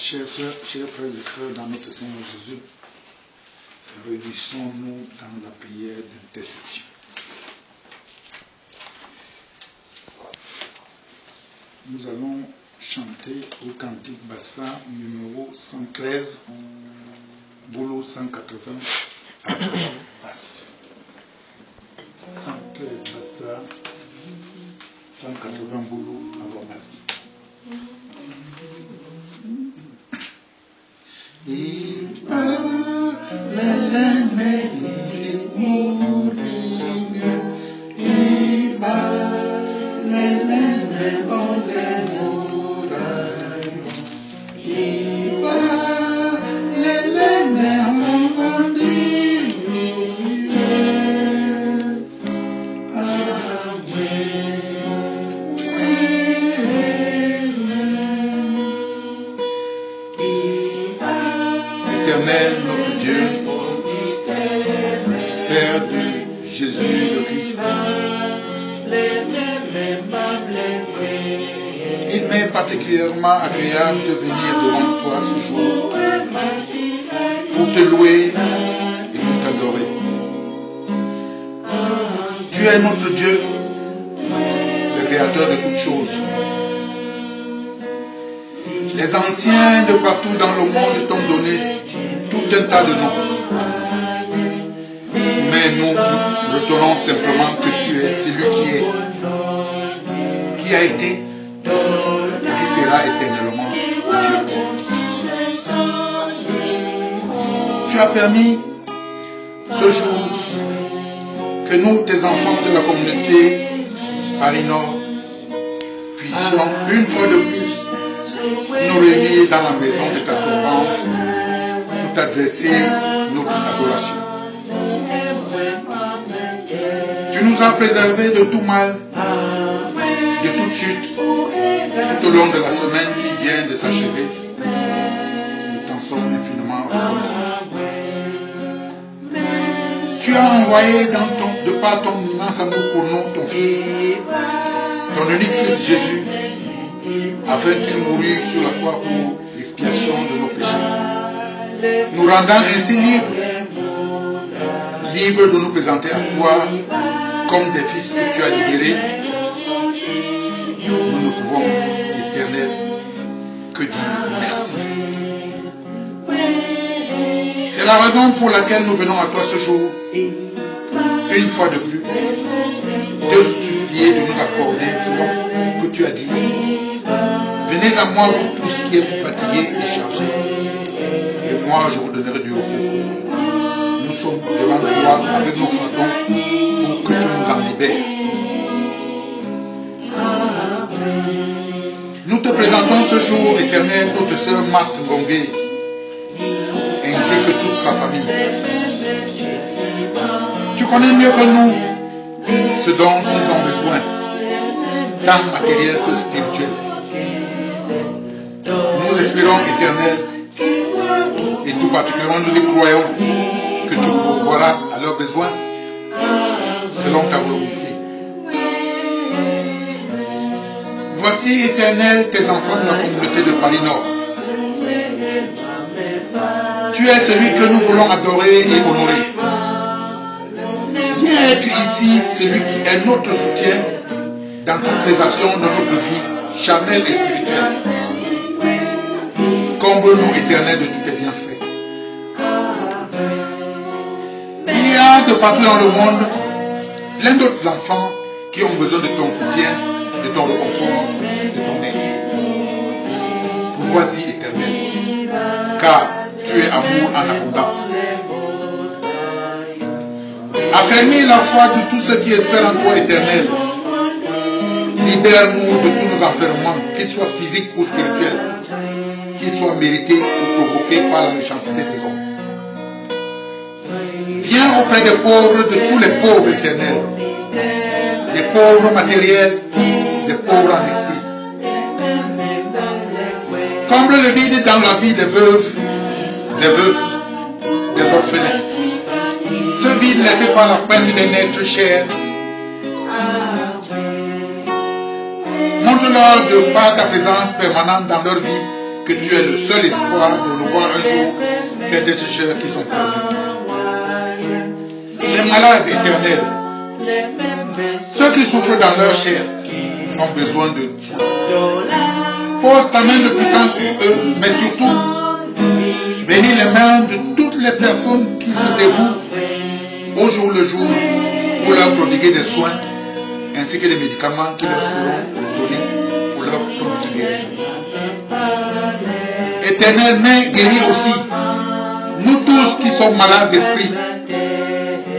Chers frères et sœurs, dans notre Seigneur Jésus, réunissons-nous dans la prière d'intercession. Nous allons chanter au cantique Bassa numéro 113, boulot 180 à basse. 113 Bassa, 180 boulot à voix basse. Particulièrement agréable de venir devant toi ce jour pour te louer et pour t'adorer. Tu es notre Dieu, le créateur de toutes choses. Les anciens de partout dans le monde t'ont donné tout un tas de noms. Mais nous retenons simplement que tu es celui qui a été et qui sera éternellement Dieu. Tu as permis ce jour que nous, tes enfants de la communauté Paris Nord, puissions une fois de plus nous réunir dans la maison de ta servante pour t'adresser notre adoration. Tu nous as préservés de tout mal, de toute chute, tout au long de la semaine qui vient de s'achever. Nous t'en sommes infiniment reconnaissants. Tu as envoyé de par ton immense amour pour nous, ton Fils, ton unique Fils Jésus, afin qu'il mourût sur la croix pour l'expiation de nos péchés, nous rendant ainsi libres de nous présenter à toi comme des fils que tu as libérés. Nous ne pouvons, Éternel, que dire merci. C'est la raison pour laquelle nous venons à toi ce jour, une fois de plus, te supplier de nous accorder selon que tu as dit. Venez à moi, vous tous qui êtes fatigués et chargés, et moi je vous donnerai du repos. Nous sommes devant toi avec nos fardeaux pour que tu nous en libères. Nous te présentons ce jour, Éternel, notre sœur Marthe Ngongé, ainsi que toute sa famille. Tu connais mieux que nous ce dont ils ont besoin, tant matériel que spirituel. Nous espérons, Éternel, et tout particulièrement nous y croyons, que tu pourvoiras à leurs besoins selon ta volonté. Voici, Éternel, tes enfants de la communauté de Paris Nord. Tu es celui que nous voulons adorer et honorer. Viens être ici celui qui est notre soutien dans toutes les actions de notre vie charnelle et spirituelle. Comble-nous, Éternel, de tous tes bienfaits. Il y a de partout dans le monde plein d'autres enfants qui ont besoin de ton soutien, de ton réconfort, de ton aide. Pourvois-y, Éternel, car tu es amour en abondance. Affermis la foi de tous ceux qui espèrent en toi, Éternel. Libère-nous de tous nos enfermements, qu'ils soient physiques ou spirituels, qu'ils soient mérités ou provoqués par la méchanceté des hommes. Viens auprès des pauvres, de tous les pauvres, Éternel, des pauvres matériels, des pauvres en esprit. Comble le vide dans la vie des veuves, des orphelins. Ce vide laissé par la perte des êtres chers. Montre-leur de par ta présence permanente dans leur vie que tu es le seul espoir de nous voir un jour ces déchets qui sont perdus. Les malades éternels, ceux qui souffrent dans leur chair, ont besoin de soins. Pose ta main de puissance sur eux, mais surtout, bénis les mains de toutes les personnes qui se dévouent au jour le jour pour leur prodiguer des soins, ainsi que des médicaments qui leur seront donnés pour leur prompte guérison. Éternel, mais guéris aussi nous tous qui sommes malades d'esprit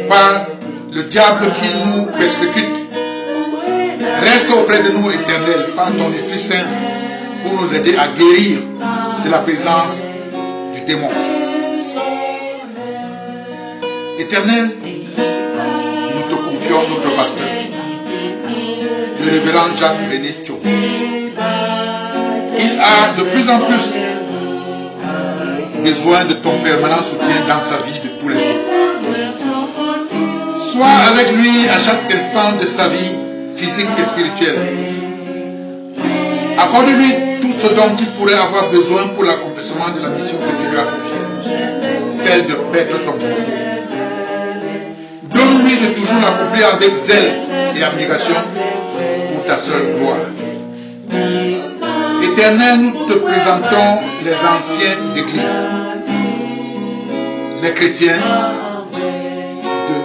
par le diable qui nous persécute. Reste auprès de nous, Éternel, par ton Esprit Saint, pour nous aider à guérir de la présence du démon. Éternel, nous te confions notre pasteur, le révérend Jacques Benetio. Il a de plus en plus besoin de ton permanent soutien dans sa vie de tous les jours. Sois avec lui à chaque instant de sa vie physique et spirituelle. Accorde-lui tout ce dont il pourrait avoir besoin pour l'accomplissement de la mission que tu lui as confiée, celle de paître ton troupeau. Donne-lui de toujours l'accomplir avec zèle et abnégation pour ta seule gloire. Éternel, nous te présentons les anciens d'église, les chrétiens de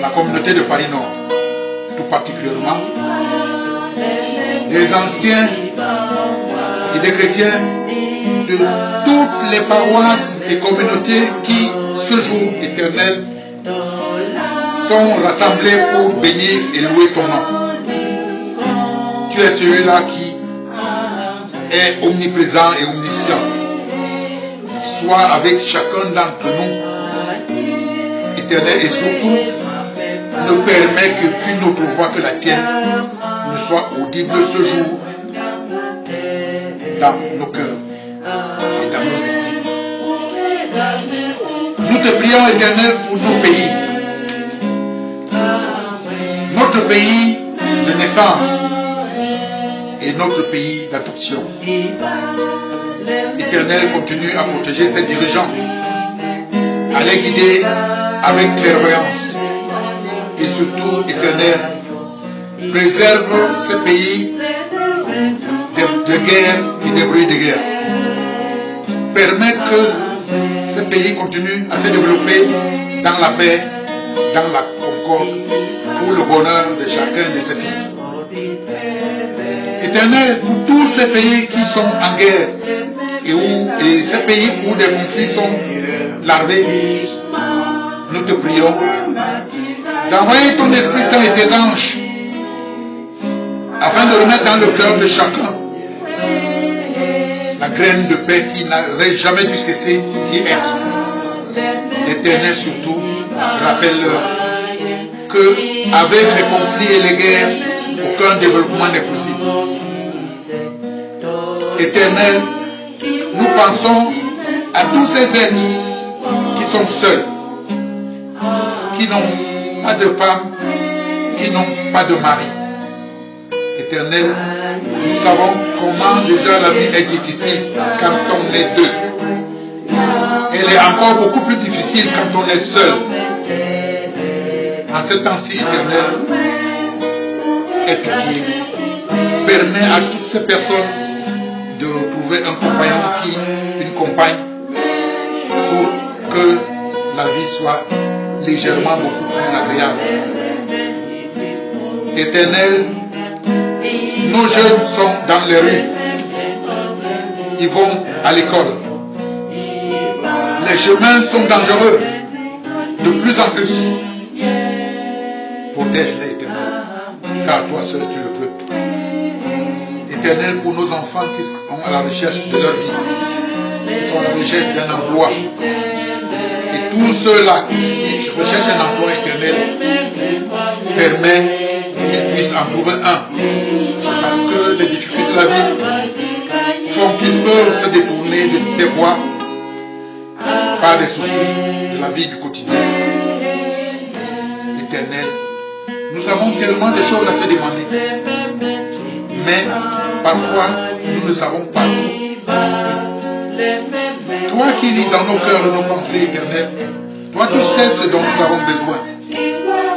la communauté de Paris Nord, tout particulièrement, des anciens et des chrétiens de toutes les paroisses et communautés qui, ce jour éternel, sont rassemblés pour bénir et louer ton nom. Tu es celui-là qui est omniprésent et omniscient. Sois avec chacun d'entre nous, éternel, et surtout, ne permets qu'une autre voix que la tienne ne soit audible ce jour dans nos cœurs et dans nos esprits. Nous te prions, Éternel, pour nos pays. Notre pays de naissance et notre pays d'adoption. Éternel, continue à protéger ses dirigeants, à les guider avec clairvoyance. Et surtout, Éternel, préserve ces pays de guerre et de bruit de guerre. Permets que ces pays continuent à se développer dans la paix, dans la concorde, pour le bonheur de chacun de ses fils. Éternel, pour tous ces pays qui sont en guerre et ces pays où des conflits sont larvés, nous te prions d'envoyer ton Esprit Saint et tes anges afin de remettre dans le cœur de chacun la graine de paix qui n'aurait jamais dû cesser d'y être. Éternel, surtout, rappelle-leur que avec les conflits et les guerres, aucun développement n'est possible. Éternel, nous pensons à tous ces êtres qui sont seuls, qui n'ont pas de femme, qui n'ont pas de mari. Éternel, nous savons comment déjà la vie est difficile quand on est deux. Elle est encore beaucoup plus difficile quand on est seul. En ce temps-ci, Éternel, aie pitié. Permets à toutes ces personnes de retrouver un compagnon une compagne, pour que la vie soit légèrement beaucoup plus agréable. Éternel, nos jeunes sont dans les rues. Ils vont à l'école. Les chemins sont dangereux. De plus en plus. Protège-les, Éternel. Car toi seul tu le peux. Éternel, pour nos enfants qui sont à la recherche de leur vie, qui sont à la recherche d'un emploi, et tous ceux-là qui recherchent un emploi, Éternel, permet qu'ils puissent en trouver un. Parce que les difficultés de la vie font qu'ils peuvent se détourner de tes voies par des soucis de la vie du quotidien. Éternel, nous avons tellement de choses à te demander. Mais parfois, nous ne savons pas merci. Toi qui lis dans nos cœurs et nos pensées éternelles, toi tu sais ce dont nous avons besoin.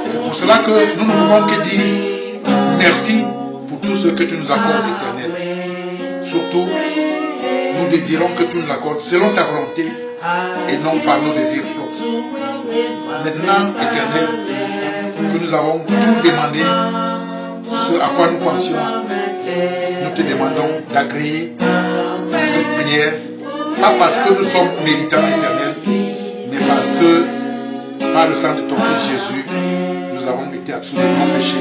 C'est pour cela que nous ne pouvons que dire merci pour tout ce que tu nous accordes, Éternel. Surtout, nous désirons que tu nous l'accordes selon ta volonté et non par nos désirs propres. Maintenant, Éternel, que nous avons tout demandé, ce à quoi nous pensions, nous te demandons d'agréer cette prière, pas parce que nous sommes méritants, Éternel, mais parce que par le sang de ton Fils Jésus, nous avons été absolument péchés.